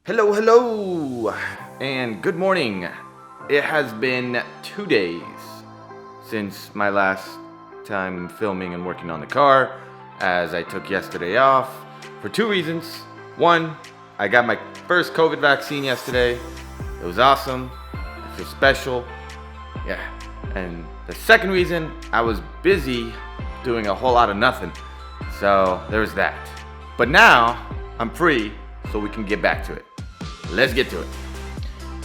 Hello, hello, and good morning. It has been 2 days since my last time filming and working on the car, as I took yesterday off for two reasons. One, I got my first COVID vaccine yesterday. It was awesome. It feels special. Yeah. And the second reason, I was busy doing a whole lot of nothing. So there's that. But now I'm free, so we can get back to it. Let's get to it.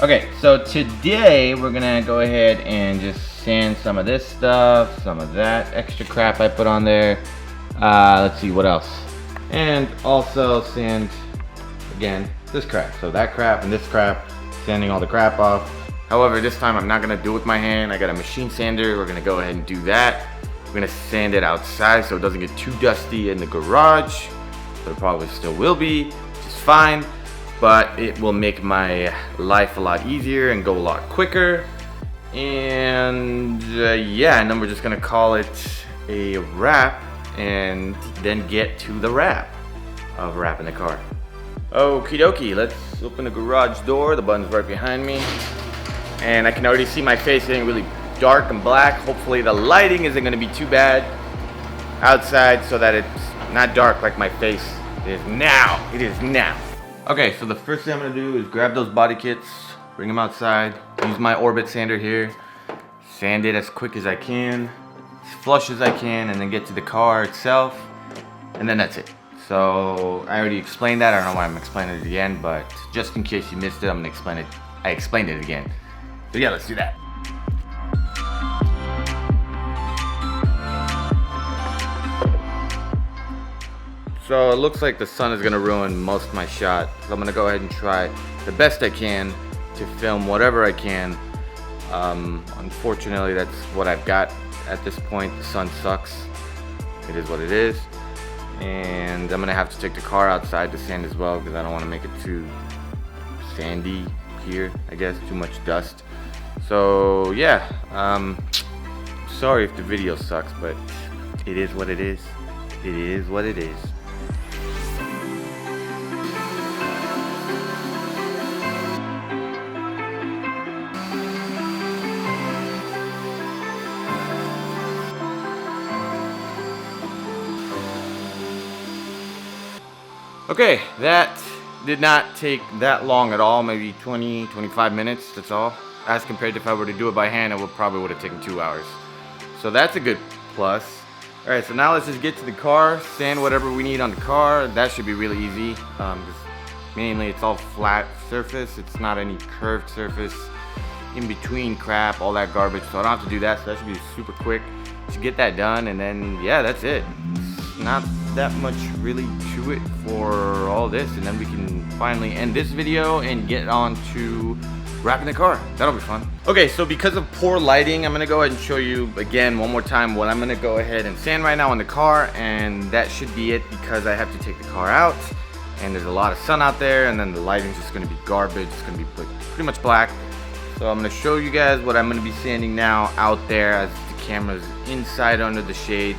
Okay, so today we're gonna go ahead and just sand some of this stuff, some of that extra crap I put on there. Let's see what else. And also sand, again, this crap. So that crap and this crap, sanding all the crap off. However, this time I'm not gonna do it with my hand. I got a machine sander. We're gonna go ahead and do that. We're gonna sand it outside so it doesn't get too dusty in the garage. But it probably still will be, which is fine. But it will make my life a lot easier and go a lot quicker. And yeah, and then we're just gonna call it a wrap and then get to the wrap of wrapping the car. Okie dokie, let's open the garage door. The button's right behind me. And I can already see my face getting really dark and black. Hopefully the lighting isn't gonna be too bad outside so that it's not dark like my face is now. It is now. Okay, so the first thing I'm gonna do is grab those body kits, bring them outside, use my Orbit sander here, sand it as quick as I can, as flush as I can, and then get to the car itself, and then that's it. So I already explained that. I don't know why I'm explaining it again, but just in case you missed it, I'm gonna explain it. I explained it again. So yeah, let's do that. So it looks like the sun is gonna ruin most of my shot. So I'm gonna go ahead and try the best I can to film whatever I can. Unfortunately, that's what I've got at this point. The sun sucks. It is what it is. And I'm gonna have to take the car outside to sand as well because I don't wanna make it too sandy here, I guess, too much dust. So yeah, sorry if the video sucks, but it is what it is. It is what it is. Okay, that did not take that long at all, maybe 20, 25 minutes, that's all. As compared to if I were to do it by hand, it probably would have taken 2 hours. So that's a good plus. All right, so now let's just get to the car, sand whatever we need on the car. That should be really easy. Mainly it's all flat surface. It's not any curved surface in between crap, all that garbage. So I don't have to do that, so that should be super quick. Just get that done, and then yeah, that's it. Not that much really to it for all this, and then we can finally end this video and get on to wrapping the car. That'll be fun. Okay, so because of poor lighting, I'm gonna go ahead and show you again one more time what I'm gonna go ahead and sand right now on the car, and that should be it because I have to take the car out and there's a lot of sun out there, and then the lighting's just gonna be garbage. It's gonna be pretty much black. So I'm gonna show you guys what I'm gonna be sanding now out there as the camera's inside under the shade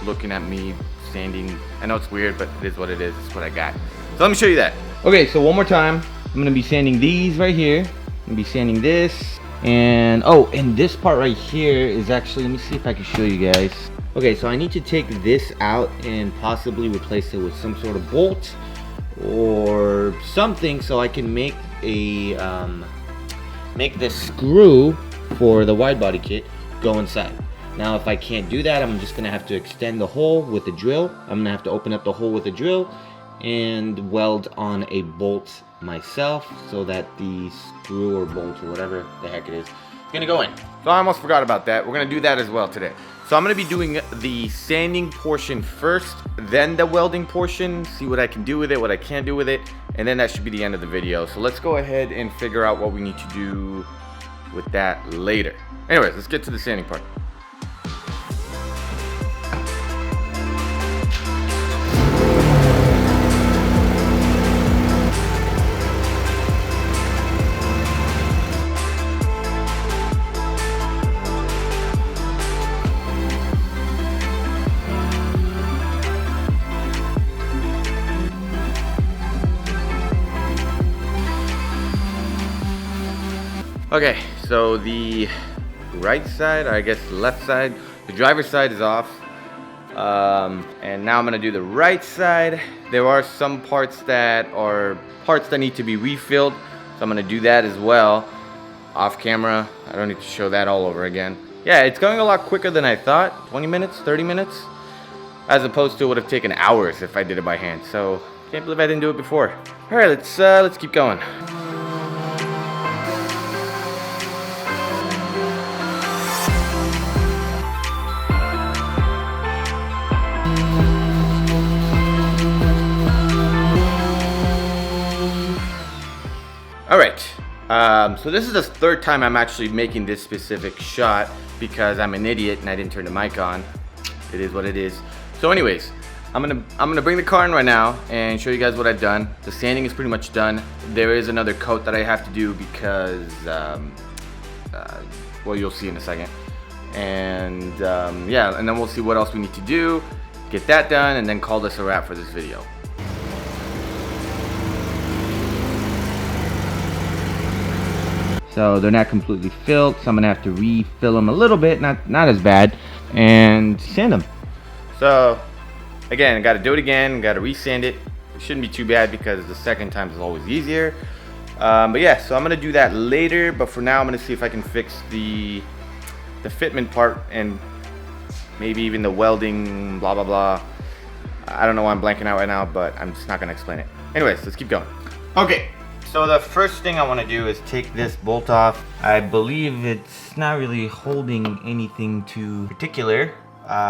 looking at me sanding. I know it's weird, but it is what it is. It's what I got. So let me show you that. Okay, so one more time. I'm gonna be sanding these right here. I'm gonna be sanding this. And oh, and this part right here is actually, let me see if I can show you guys. Okay, so I need to take this out and possibly replace it with some sort of bolt or something so I can make a make the screw for the wide body kit go inside. Now if I can't do that, I'm just gonna have to extend the hole with a drill. I'm gonna have to open up the hole with a drill and weld on a bolt myself so that the screw or bolt or whatever the heck it is gonna go in. So I almost forgot about that. We're gonna do that as well today. So I'm gonna be doing the sanding portion first, then the welding portion, see what I can do with it, what I can't do with it, and then that should be the end of the video. So let's go ahead and figure out what we need to do with that later. Anyways, let's get to the sanding part. Okay, so the right side, or I guess left side, the driver's side is off. And now I'm gonna do the right side. There are some parts that need to be refilled, so I'm gonna do that as well off camera. I don't need to show that all over again. Yeah, it's going a lot quicker than I thought. 20 minutes, 30 minutes, as opposed to it would have taken hours if I did it by hand. So can't believe I didn't do it before. All right, let's keep going. Alright, so this is the third time I'm actually making this specific shot because I'm an idiot and I didn't turn the mic on. It is what it is. So anyways, I'm gonna bring the car in right now and show you guys what I've done. The sanding is pretty much done. There is another coat that I have to do because, well, you'll see in a second. And yeah, and then we'll see what else we need to do, get that done, and then call this a wrap for this video. So they're not completely filled, so I'm gonna have to refill them a little bit, not as bad, and sand them. So again, I gotta do it again, gotta resand it. It shouldn't be too bad because the second time is always easier. But yeah, so I'm gonna do that later, but for now I'm gonna see if I can fix the fitment part and maybe even the welding, blah blah blah. I don't know why I'm blanking out right now, but I'm just not gonna explain it. Anyways, let's keep going. Okay. So the first thing I want to do is take this bolt off. I believe it's not really holding anything too particular.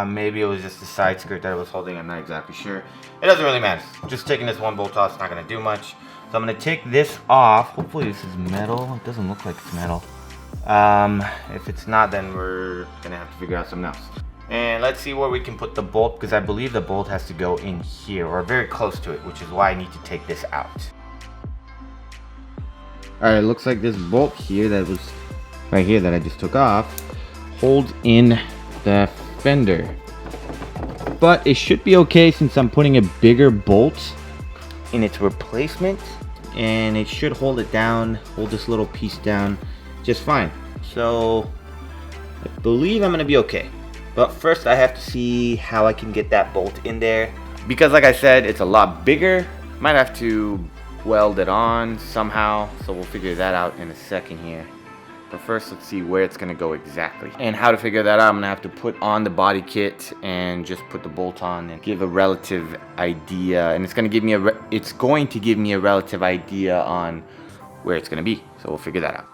Maybe it was just the side skirt that it was holding. I'm not exactly sure. It doesn't really matter. Just taking this one bolt off is not going to do much. So I'm going to take this off. Hopefully this is metal. It doesn't look like it's metal. If it's not, then we're going to have to figure out something else. And let's see where we can put the bolt, because I believe the bolt has to go in here or very close to it, which is why I need to take this out. Alright, it looks like this bolt here that was right here that I just took off holds in the fender. But it should be okay since I'm putting a bigger bolt in its replacement. And it should hold it down, hold this little piece down just fine. So I believe I'm going to be okay. But first I have to see how I can get that bolt in there. Because like I said, it's a lot bigger. Might have to weld it on somehow, so we'll figure that out in a second here. But first, let's see where it's gonna go exactly. And how to figure that out, I'm gonna have to put on the body kit and just put the bolt on and give a relative idea. And it's gonna give me a relative idea on where it's gonna be. So we'll figure that out.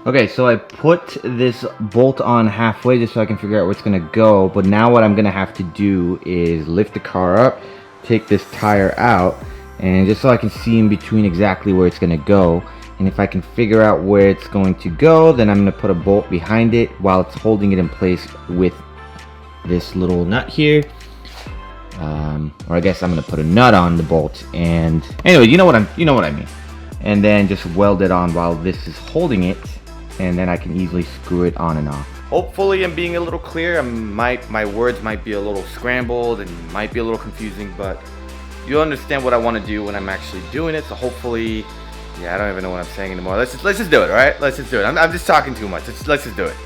Okay, so I put this bolt on halfway just so I can figure out where it's gonna go, but now what I'm gonna have to do is lift the car up, take this tire out, and just so I can see in between exactly where it's gonna go. And if I can figure out where it's going to go, then I'm gonna put a bolt behind it while it's holding it in place with this little nut here. Or I guess I'm gonna put a nut on the bolt, and anyway, you know what I mean. And then just weld it on while this is holding it. And then I can easily screw it on and off. Hopefully I'm being a little clear. My words might be a little scrambled and might be a little confusing, but you'll understand what I want to do when I'm actually doing it. So hopefully, yeah, I don't even know what I'm saying anymore. Let's just do it, all right? Let's just do it. I'm just talking too much. Let's just do it.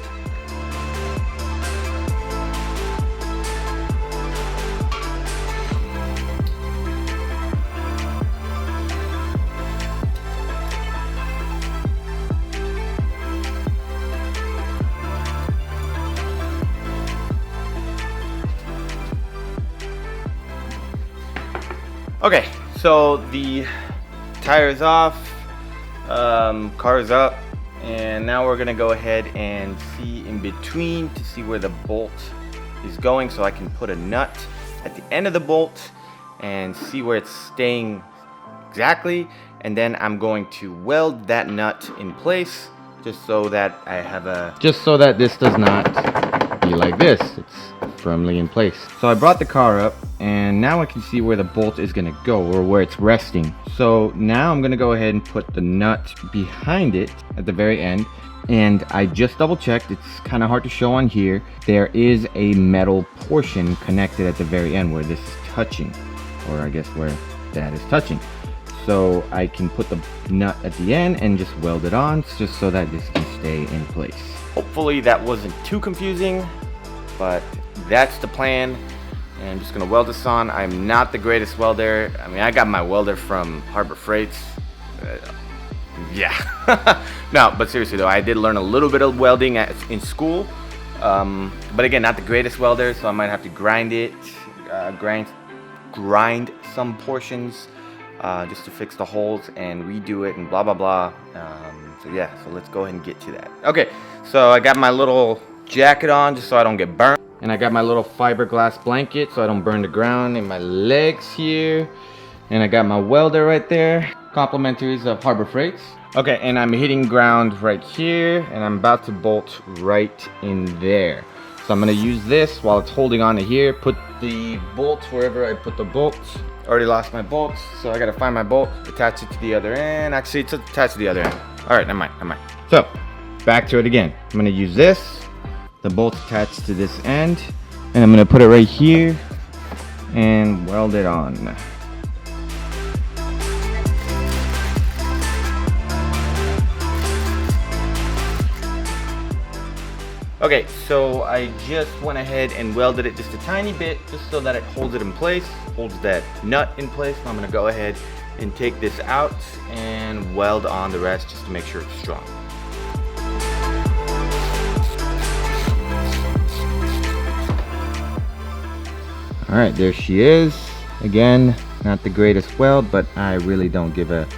Okay, so the tire's off, car's up, and now we're gonna go ahead and see in between to see where the bolt is going, so I can put a nut at the end of the bolt and see where it's staying exactly, and then I'm going to weld that nut in place just so that this does not be like this. It's firmly in place. So I brought the car up and now I can see where the bolt is gonna go, or where it's resting. So now I'm gonna go ahead and put the nut behind it at the very end. And I just double checked, it's kind of hard to show on here. There is a metal portion connected at the very end where this is touching, or I guess where that is touching. so I can put the nut at the end and just weld it on, just so that this can stay in place. Hopefully that wasn't too confusing, but that's the plan. And I'm just gonna weld this on. I'm not the greatest welder. I mean, I got my welder from Harbor Freights. Yeah. No, but seriously though, I did learn a little bit of welding in school. But again, not the greatest welder, so I might have to grind it, grind some portions just to fix the holes and redo it and blah blah blah. So yeah, so let's go ahead and get to that. Okay, so I got my little jacket on just so I don't get burnt, and I got my little fiberglass blanket so I don't burn the ground in my legs here, and I got my welder right there, complimentaries of Harbor Freights. Okay, and I'm hitting ground right here, and I'm about to bolt right in there. So I'm gonna use this while it's holding on to here, put the bolts wherever I put the bolts. Already lost my bolts, so I gotta find my bolt, attach it to the other end. Actually, it's attached to the other end. All right, never mind. So, back to it again. I'm gonna use this, the bolt's attached to this end, and I'm gonna put it right here and weld it on. Okay, so I just went ahead and welded it just a tiny bit, just so that it holds it in place, holds that nut in place. So I'm gonna go ahead and take this out and weld on the rest just to make sure it's strong. All right, there she is. Again, not the greatest weld, but I really don't give a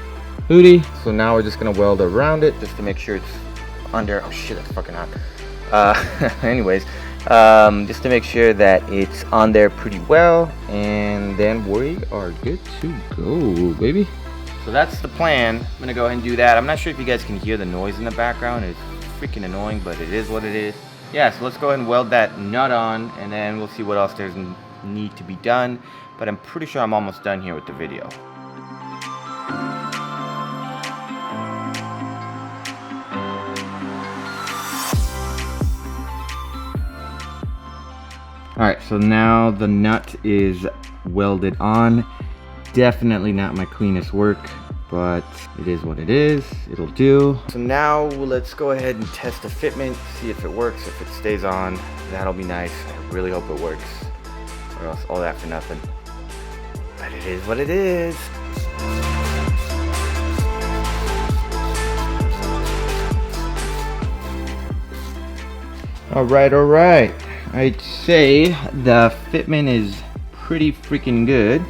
hootie. So now we're just gonna weld around it just to make sure it's under. Oh shit, that's fucking hot. Anyways, just to make sure that it's on there pretty well, and then we are good to go, baby. So that's the plan. I'm gonna go ahead and do that. I'm not sure if you guys can hear the noise in the background. It's freaking annoying, but it is what it is. Yeah, so let's go ahead and weld that nut on, and then we'll see what else there's need to be done. But I'm pretty sure I'm almost done here with the video. Alright, so now the nut is welded on. Definitely not my cleanest work, but it is what it is. It'll do. So now let's go ahead and test the fitment, see if it works. If it stays on, that'll be nice. I really hope it works, or else all that for nothing. But it is what it is. Alright. I'd say the fitment is pretty freaking good.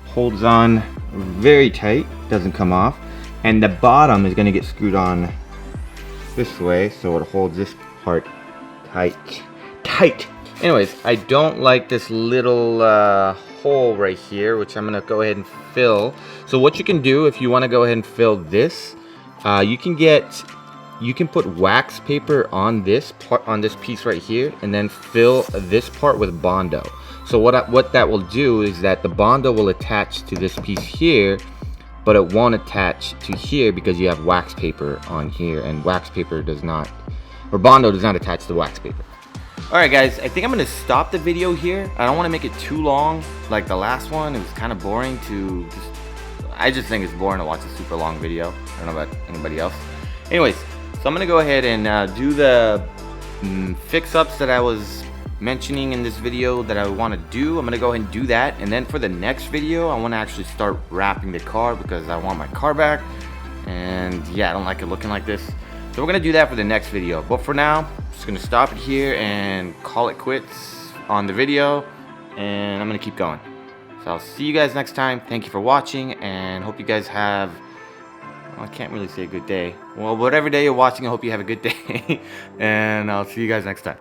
Holds on very tight, doesn't come off. And the bottom is gonna get screwed on this way, so it holds this part tight. Anyways, I don't like this little hole right here, which I'm gonna go ahead and fill. So what you can do if you wanna go ahead and fill this, you can put wax paper on this part, on this piece right here, and then fill this part with Bondo. So what that will do is that the Bondo will attach to this piece here, but it won't attach to here because you have wax paper on here, and wax paper does not, or Bondo does not attach to wax paper. Alright guys, I think I'm gonna stop the video here. I don't want to make it too long like the last one. It was kind of boring to I just think it's boring to watch a super long video. I don't know about anybody else. Anyways, so I'm gonna go ahead and do the fix-ups that I was mentioning in this video that I want to do. I'm gonna go ahead and do that, and then for the next video I want to actually start wrapping the car because I want my car back, and yeah, I don't like it looking like this. So we're gonna do that for the next video, but for now I'm just gonna stop it here and call it quits on the video, and I'm gonna keep going. So I'll see you guys next time. Thank you for watching, and hope you guys have, well, I can't really say a good day. Well, whatever day you're watching, I hope you have a good day. And I'll see you guys next time.